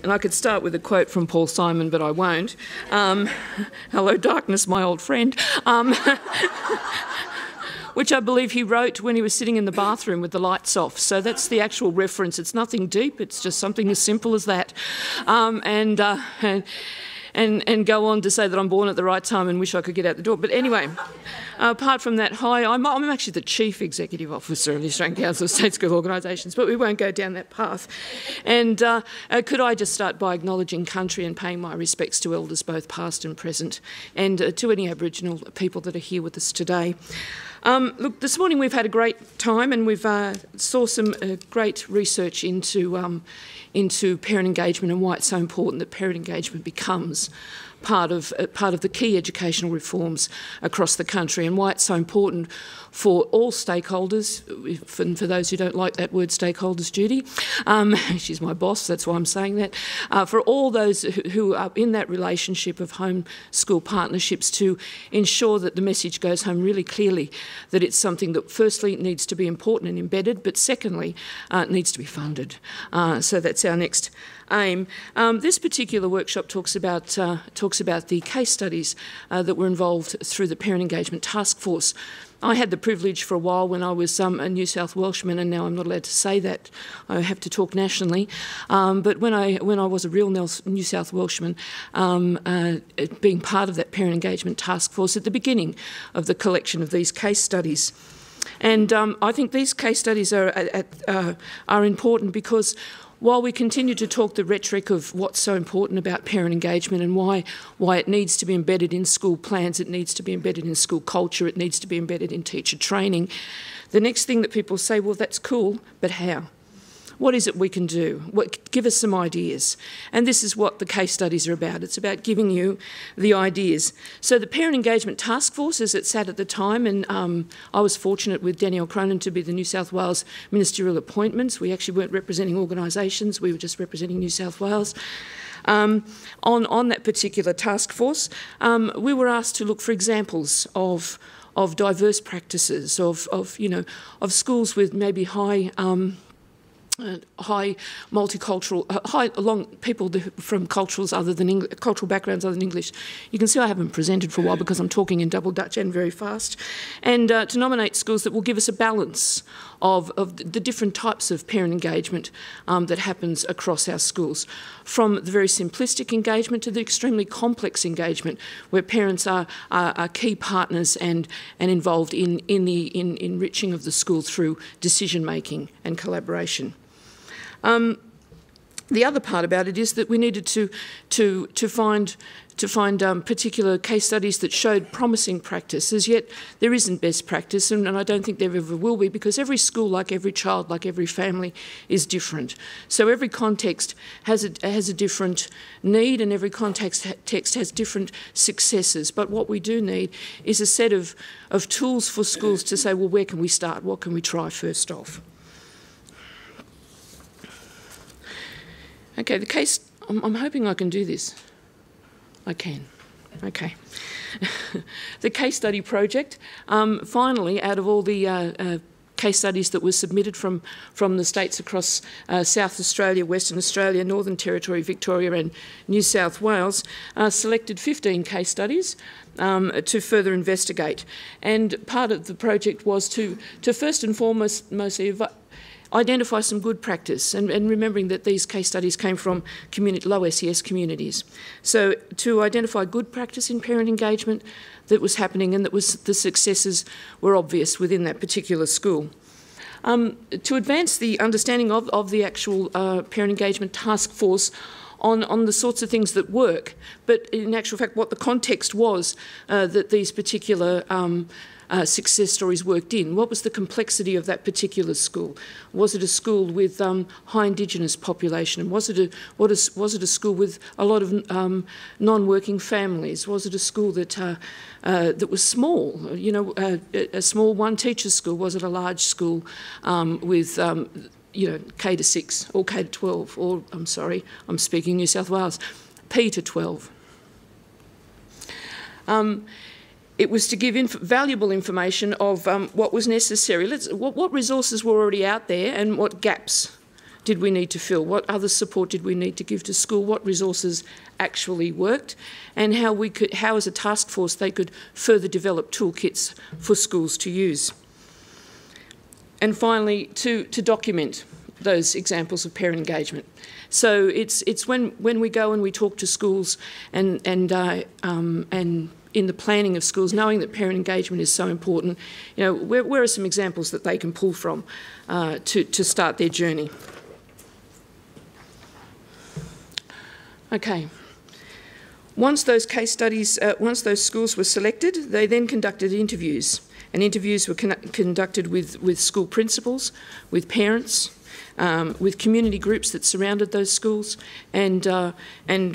And I could start with a quote from Paul Simon, but I won't. Hello, darkness, my old friend. Which I believe he wrote when he was sitting in the bathroom with the lights off. So that's the actual reference. It's nothing deep. It's just something as simple as that. And go on to say that I'm born at the right time and wish I could get out the door. But anyway, apart from that, hi, I'm actually the Chief Executive Officer of the Australian Council of State School Organisations, but we won't go down that path. And could I just start by acknowledging country and paying my respects to elders, both past and present, and to any Aboriginal people that are here with us today. Look, this morning we've had a great time, and we've saw some great research into parent engagement and why it's so important that parent engagement becomes part of the key educational reforms across the country, and why it's so important for all stakeholders. For those who don't like that word, stakeholders, Judy, she's my boss, that's why I'm saying that. For all those who are in that relationship of home-school partnerships, to ensure that the message goes home really clearly that it's something that firstly needs to be important and embedded, but secondly it needs to be funded. So that's our next aim. This particular workshop talks about the case studies that were involved through the Parent Engagement Task Force. I had the privilege for a while when I was a New South Welshman, and now I'm not allowed to say that. I have to talk nationally. But when I was a real New South Welshman, being part of that Parent Engagement Task Force at the beginning of the collection of these case studies. And I think these case studies are important because while we continue to talk the rhetoric of what's so important about parent engagement and why it needs to be embedded in school plans, it needs to be embedded in school culture, it needs to be embedded in teacher training, the next thing that people say, well, that's cool, but how? What is it we can do? Give us some ideas. And this is what the case studies are about. It's about giving you the ideas. So the Parent Engagement Task Force, as it sat at the time, and I was fortunate with Danielle Cronin to be the New South Wales Ministerial Appointments. We actually weren't representing organisations, we were just representing New South Wales. On that particular task force, we were asked to look for examples of diverse practices, of schools with maybe high multicultural, people from cultural backgrounds other than English. You can see I haven't presented for a while because I'm talking in double Dutch and very fast. And to nominate schools that will give us a balance of the different types of parent engagement that happens across our schools, from the very simplistic engagement to the extremely complex engagement, where parents are key partners and involved in enriching of the school through decision making and collaboration. The other part about it is that we needed to find particular case studies that showed promising practices, yet there isn't best practice, and I don't think there ever will be, because every school, like every child, like every family, is different. So every context has a different need, and every context has different successes. But what we do need is a set of tools for schools to say, well, where can we start? What can we try first off? Okay, the case, I'm hoping I can do this. I can. Okay. The case study project, finally, out of all the case studies that were submitted from the states across South Australia, Western Australia, Northern Territory, Victoria and New South Wales, selected 15 case studies to further investigate. And part of the project was to first and foremost mostly identify some good practice, and remembering that these case studies came from low SES communities. So to identify good practice in parent engagement that was happening and that the successes were obvious within that particular school. To advance the understanding of the actual parent engagement task force on the sorts of things that work, but in actual fact what the context was that these particular success stories worked in. What was the complexity of that particular school? Was it a school with high Indigenous population? Was it a school with a lot of non-working families? Was it a school that was small? You know, a small one-teacher school? Was it a large school with K to 6 or K to 12, or I'm sorry, I'm speaking New South Wales, P to 12. It was to give valuable information of what was necessary, what resources were already out there and what gaps did we need to fill? What other support did we need to give to school? What resources actually worked? And how as a task force they could further develop toolkits for schools to use. And finally, to document those examples of parent engagement. So it's when we go and we talk to schools and in the planning of schools, knowing that parent engagement is so important, you know, where are some examples that they can pull from to start their journey? Okay. Once those case studies, once those schools were selected, they then conducted interviews. And interviews were conducted with school principals, with parents, with community groups that surrounded those schools, and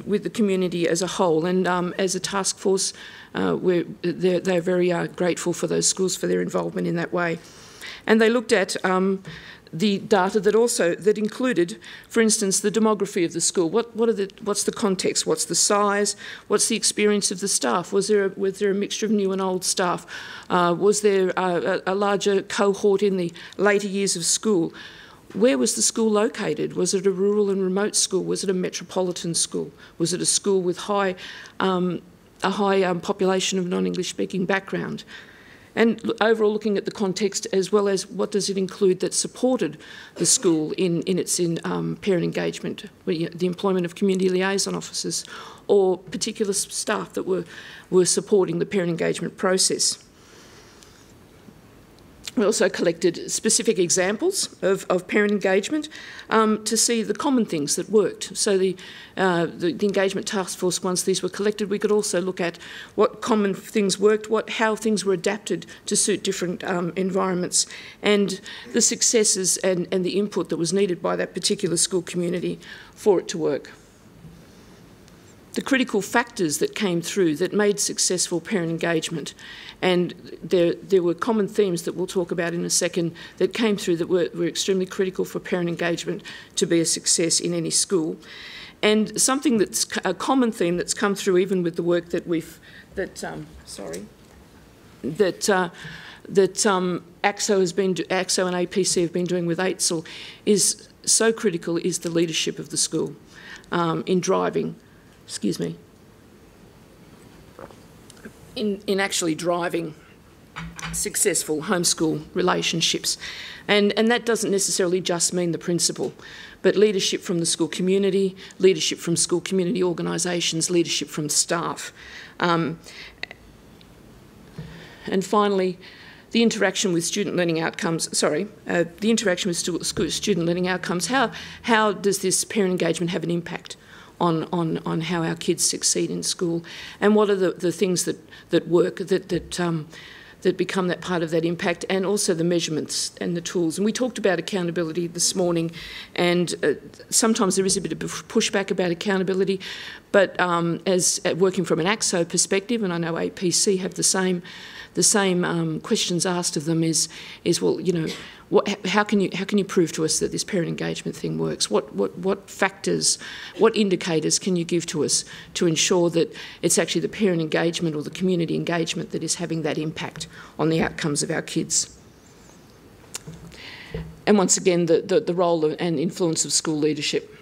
with the community as a whole. And as a task force, they're very grateful for those schools for their involvement in that way. And they looked at the data that included, for instance, the demography of the school. What's the context? What's the size? What's the experience of the staff? Was there a mixture of new and old staff? Was there a larger cohort in the later years of school? Where was the school located? Was it a rural and remote school? Was it a metropolitan school? Was it a school with a high population of non-English speaking background? And overall looking at the context as well as what does it include that supported the school in its parent engagement, the employment of community liaison officers or particular staff that were supporting the parent engagement process. We also collected specific examples of parent engagement to see the common things that worked. So the engagement task force, once these were collected, we could also look at what common things worked, how things were adapted to suit different environments, and the successes and the input that was needed by that particular school community for it to work. The critical factors that came through that made successful parent engagement, and there were common themes that we'll talk about in a second that came through that were extremely critical for parent engagement to be a success in any school. And something that's a common theme that's come through even with the work that ACSO and APC have been doing with AITSL is so critical is the leadership of the school in driving. In actually driving successful homeschool relationships. And that doesn't necessarily just mean the principal, but leadership from the school community, leadership from school community organisations, leadership from staff. And finally, the interaction with student learning outcomes, the interaction with student learning outcomes. How does this parent engagement have an impact on how our kids succeed in school, and what are the things that work, that become that part of that impact, and also the measurements and the tools. And we talked about accountability this morning, and sometimes there is a bit of pushback about accountability, but as working from an ACSO perspective, and I know APC have the same questions asked of them is well, you know, how can you prove to us that this parent engagement thing works? What factors, what indicators can you give to us to ensure that it's actually the parent engagement or the community engagement that is having that impact on the outcomes of our kids? And once again, the role and influence of school leadership.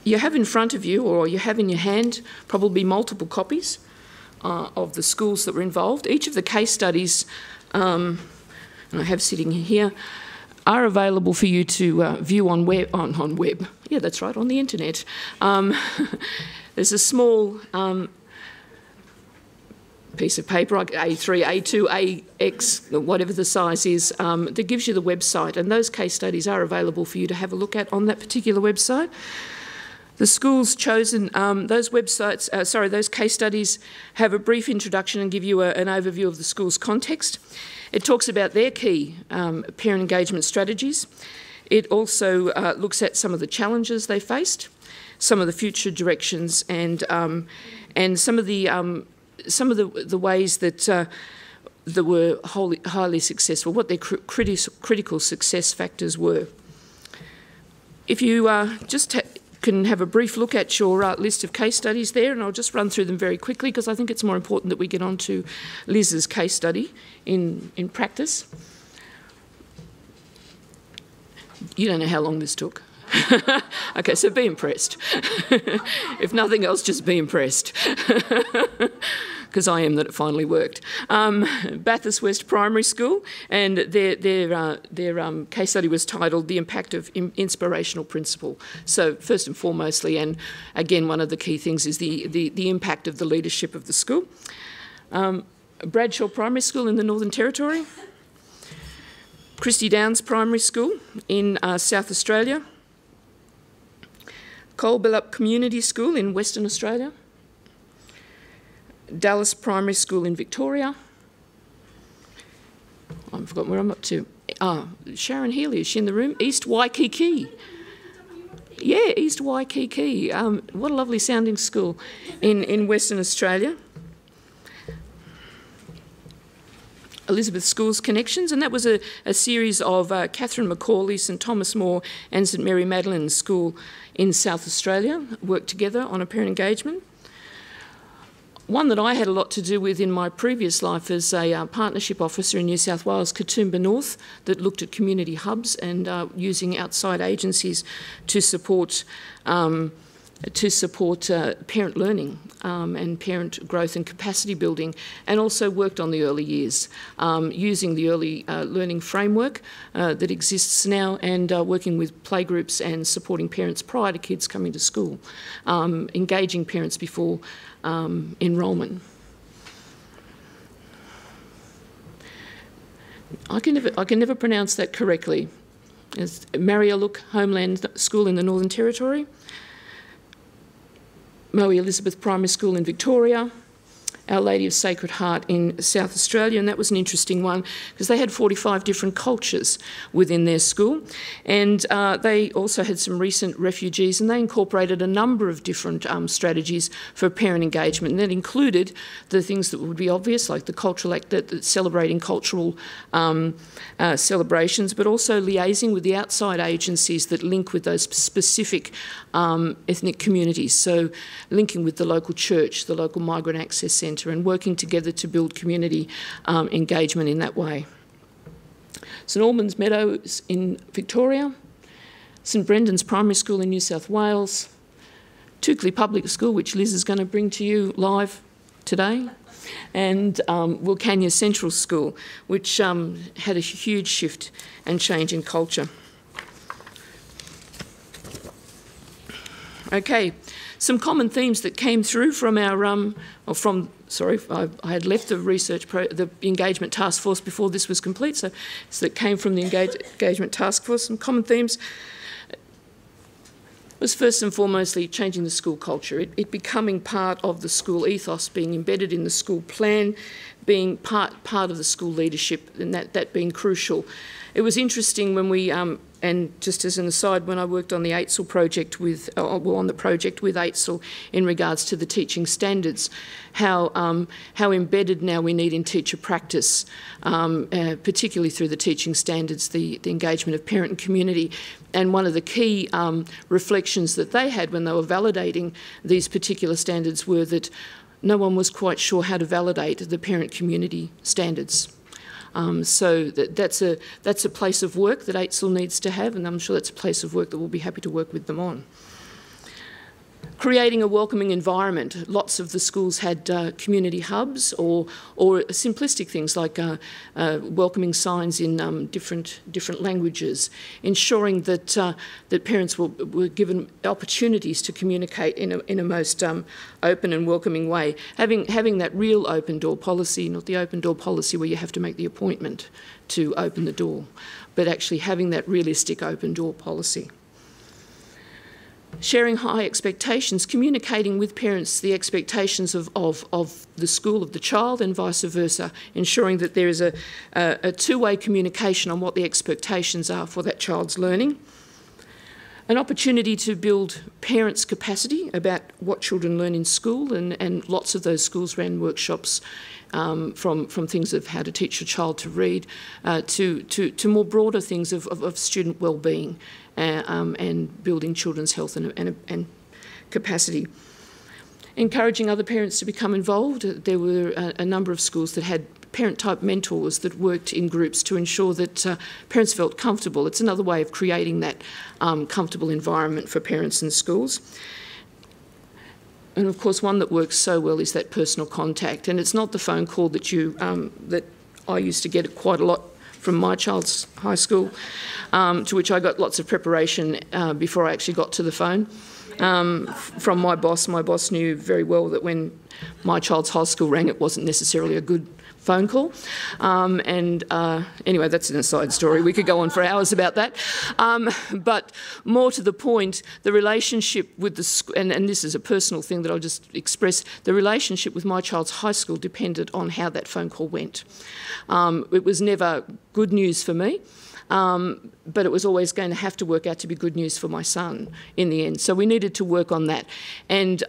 You have in front of you, or you have in your hand, probably multiple copies of the schools that were involved. Each of the case studies, and I have sitting here, are available for you to view on web. Yeah, that's right, on the internet. There's a small piece of paper, A3, A2, AX, whatever the size is, that gives you the website, and those case studies are available for you to have a look at on that particular website. The school's chosen, those case studies have a brief introduction and give you an overview of the school's context. It talks about their key parent engagement strategies. It also looks at some of the challenges they faced, some of the future directions, and some of the ways that were highly successful, what their critical success factors were. If you can have a brief look at your list of case studies there, and I'll just run through them very quickly because I think it's more important that we get on to Liz's case study in practice. You don't know how long this took. Okay, so be impressed. If nothing else, just be impressed. Because I am that it finally worked. Bathurst West Primary School, and their case study was titled "The Impact of Inspirational Principle." So first and foremostly, and again, one of the key things is the impact of the leadership of the school. Bradshaw Primary School in the Northern Territory. Christie Downs Primary School in South Australia. Colbelup Community School in Western Australia. Dallas Primary School in Victoria. I've forgotten where I'm up to. Sharon Healy, is she in the room? East Waikiki. Yeah, East Waikiki. What a lovely sounding school in Western Australia. Elizabeth Schools Connections, and that was a series of Catherine Macaulay, St Thomas More and St Mary Magdalene School in South Australia worked together on a parent engagement. One that I had a lot to do with in my previous life as a partnership officer in New South Wales, Katoomba North, that looked at community hubs and using outside agencies to support parent learning and parent growth and capacity building, and also worked on the early years using the early learning framework that exists now, and working with playgroups and supporting parents prior to kids coming to school, engaging parents before enrolment. I can never pronounce that correctly. It's Marialuk Homeland School in the Northern Territory. Moe Elizabeth Primary School in Victoria, Our Lady of Sacred Heart in South Australia, and that was an interesting one because they had 45 different cultures within their school, and they also had some recent refugees, and they incorporated a number of different strategies for parent engagement, and that included the things that would be obvious, like the cultural act, celebrating cultural celebrations, but also liaising with the outside agencies that link with those specific ethnic communities, so linking with the local church, the local migrant access centre, and working together to build community engagement in that way. St Albans Meadows in Victoria, St Brendan's Primary School in New South Wales, Toukley Public School, which Liz is going to bring to you live today, and Wilcannia Central School, which had a huge shift and change in culture. Okay, some common themes that came through from our, I had left the the engagement task force before this was complete, so it came from the engagement task force. Some common themes was first and foremostly changing the school culture, it becoming part of the school ethos, being embedded in the school plan, being part of the school leadership, and that being crucial. It was interesting when we, and just as an aside, when I worked on the AITSL project on the project with AITSL in regards to the teaching standards, how embedded now we need in teacher practice, particularly through the teaching standards, the engagement of parent and community. And one of the key reflections that they had when they were validating these particular standards were that no one was quite sure how to validate the parent community standards. So that's a place of work that AITSL needs to have, and I'm sure that's a place of work that we'll be happy to work with them on. Creating a welcoming environment. Lots of the schools had community hubs or simplistic things like welcoming signs in different languages, ensuring that that parents were given opportunities to communicate in a most open and welcoming way. Having that real open door policy, not the open door policy where you have to make the appointment to open the door, but actually having that realistic open door policy. Sharing high expectations, communicating with parents the expectations of the school, of the child, and vice versa, ensuring that there is a two-way communication on what the expectations are for that child's learning. An opportunity to build parents' capacity about what children learn in school, and lots of those schools ran workshops from things of how to teach a child to read to more broader things of student well-being and building children's health and capacity. Encouraging other parents to become involved. There were a number of schools that had parent-type mentors that worked in groups to ensure that parents felt comfortable. It's another way of creating that comfortable environment for parents in schools. And of course, one that works so well is that personal contact. And it's not the phone call that that I used to get quite a lot from my child's high school, to which I got lots of preparation before I actually got to the phone. From my boss. My boss knew very well that when my child's high school rang, it wasn't necessarily a good phone call. Anyway, that's an aside story. We could go on for hours about that. But more to the point, the relationship with the school, and this is a personal thing that I'll just express, the relationship with my child's high school depended on how that phone call went. It was never good news for me. But it was always going to have to work out to be good news for my son in the end. So we needed to work on that. And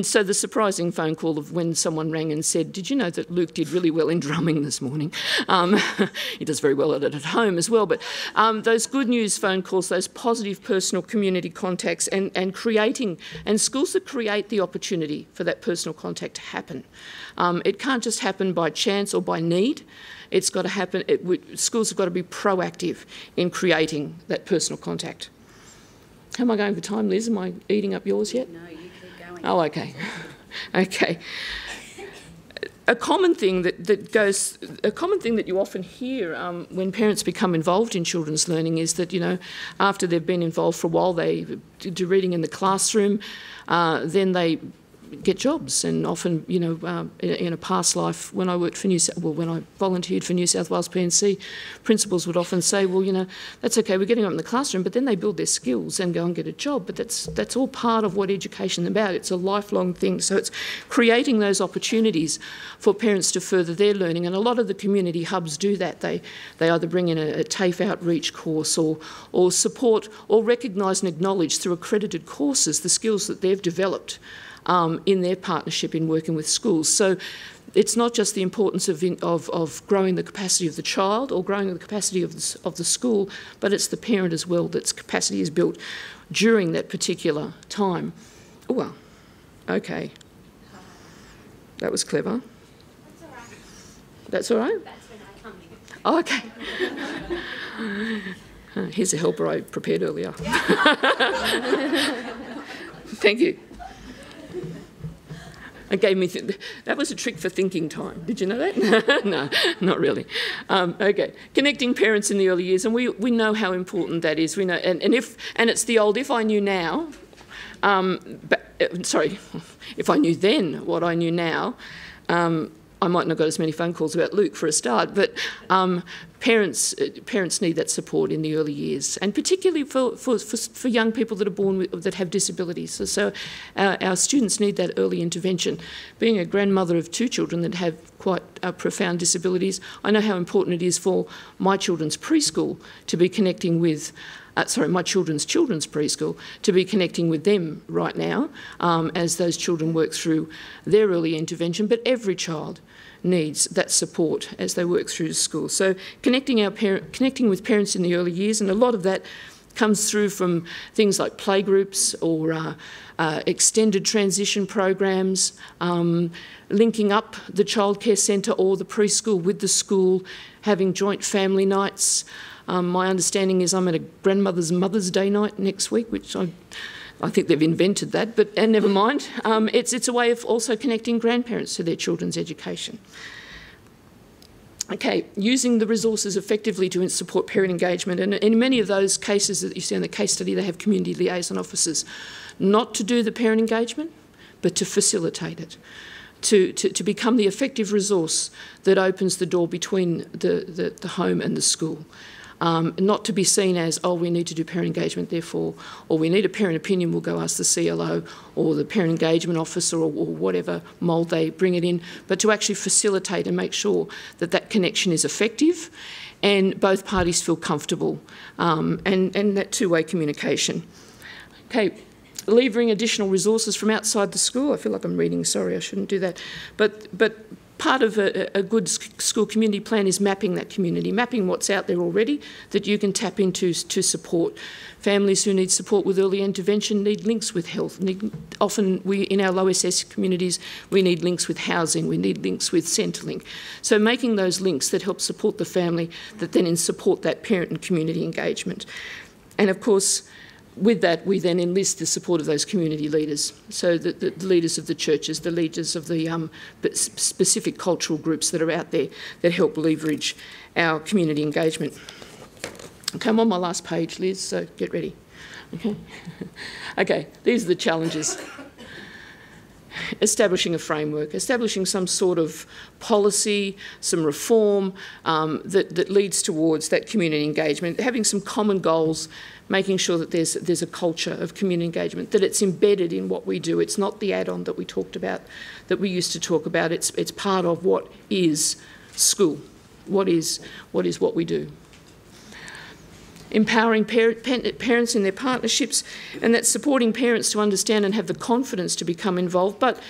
so the surprising phone call of when someone rang and said, "Did you know that Luke did really well in drumming this morning?" He does very well at it at home as well. But those good news phone calls, those positive personal community contacts and creating, and schools that create the opportunity for that personal contact to happen. It can't just happen by chance or by need. It's got to happen. Schools have got to be proactive in creating that personal contact. How am I going for time, Liz? Am I eating up yours yet? No, you keep going. Oh, okay. Okay. A common thing that you often hear when parents become involved in children's learning is that, after they've been involved for a while, they do reading in the classroom, then they get jobs. And often, in a past life, when I worked for when I volunteered for New South Wales P&C, principals would often say, well, that's okay, we're getting them in the classroom, but then they build their skills and go and get a job. But that's all part of what education is about. It's a lifelong thing. So it's creating those opportunities for parents to further their learning. And a lot of the community hubs do that. They either bring in a TAFE outreach course or support or recognise and acknowledge through accredited courses the skills that they've developed in their partnership in working with schools. So it's not just the importance of growing the capacity of the child or growing the capacity of the school, but it's the parent as well that's capacity is built during that particular time. Oh, well, okay. That was clever. That's all right. That's all right? Oh, okay. Here's a helper I prepared earlier. Thank you. It gave me that was a trick for thinking time. Did you know that? No, not really. Okay, connecting parents in the early years, and we know how important that is. We know, and it's the old if I knew now. If I knew then what I knew now. I might not have got as many phone calls about Luke for a start, but parents need that support in the early years, and particularly for young people that are born that have disabilities. So our students need that early intervention. Being a grandmother of 2 children that have quite profound disabilities, I know how important it is for my children's preschool to be connecting with my children's preschool, to be connecting with them right now as those children work through their early intervention. But every child needs that support as they work through school. So connecting with parents in the early years, and a lot of that comes through from things like playgroups or extended transition programs, linking up the childcare centre or the preschool with the school, having joint family nights. My understanding is I'm at a grandmother's Mother's Day night next week, which I think they've invented that, and never mind. It's a way of also connecting grandparents to their children's education. Okay, using the resources effectively to support parent engagement. And in many of those cases that you see in the case study, they have community liaison officers, not to do the parent engagement, but to facilitate it. To become the effective resource that opens the door between the home and the school. Not to be seen as, oh, we need to do parent engagement, therefore, or we need a parent opinion, we'll go ask the CLO or the parent engagement officer or whatever mould they bring it in, but to actually facilitate and make sure that that connection is effective and both parties feel comfortable and that two-way communication. Okay, levering additional resources from outside the school. I feel like I'm reading, sorry, I shouldn't do that. But part of a good school community plan is mapping that community, mapping what's out there already that you can tap into to support. Families who need support with early intervention need links with health. Often in our low SS communities, we need links with housing, we need links with Centrelink. So making those links that help support the family, that then support that parent and community engagement. And of course, with that, we then enlist the support of those community leaders, so the leaders of the churches, the leaders of the specific cultural groups that are out there that help leverage our community engagement. Okay, I'm on my last page, Liz, so get ready. Okay, okay, these are the challenges. Establishing a framework, establishing some sort of policy, some reform that leads towards that community engagement, having some common goals, making sure that there's a culture of community engagement, that it's embedded in what we do. It's not the add-on that we talked about, that we used to talk about. It's part of what is school, what is what we do. Empowering parents in their partnerships, and that's supporting parents to understand and have the confidence to become involved, but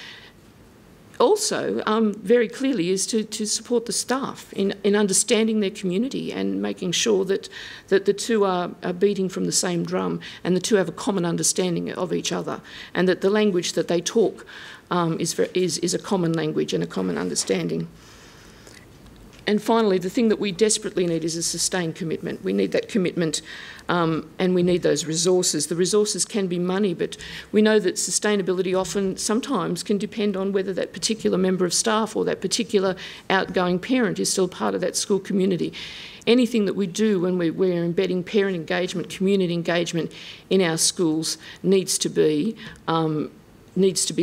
also very clearly is to support the staff in understanding their community and making sure that the two are beating from the same drum and the two have a common understanding of each other, and that the language that they talk is a common language and a common understanding. And finally, the thing that we desperately need is a sustained commitment. We need that commitment and we need those resources. The resources can be money, but we know that sustainability sometimes can depend on whether that particular member of staff or that particular outgoing parent is still part of that school community. Anything that we do when we're embedding parent engagement, community engagement in our schools needs to be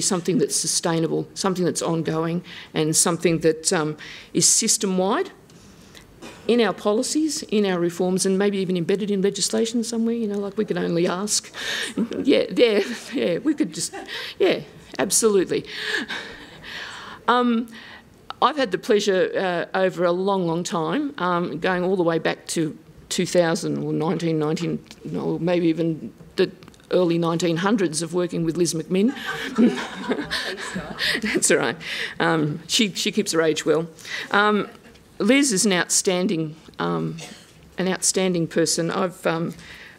something that's sustainable, something that's ongoing, and something that is system-wide in our policies, in our reforms, and maybe even embedded in legislation somewhere, you know, like we could only ask. Yeah, we could just, yeah, absolutely. I've had the pleasure over a long, long time, going all the way back to 2000 or 1990, or maybe even the early 1900s of working with Liz McMinn. That's all right. She keeps her age well. Liz is an outstanding person. I've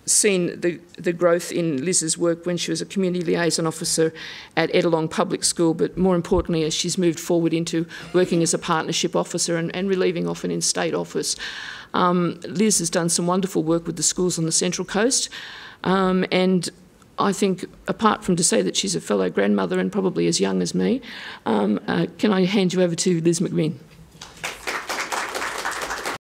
seen the growth in Liz's work when she was a community liaison officer at Ettalong Public School, but more importantly as she's moved forward into working as a partnership officer and relieving often in state office. Liz has done some wonderful work with the schools on the Central Coast, and I think, apart from to say that she's a fellow grandmother and probably as young as me, can I hand you over to Liz McMinn?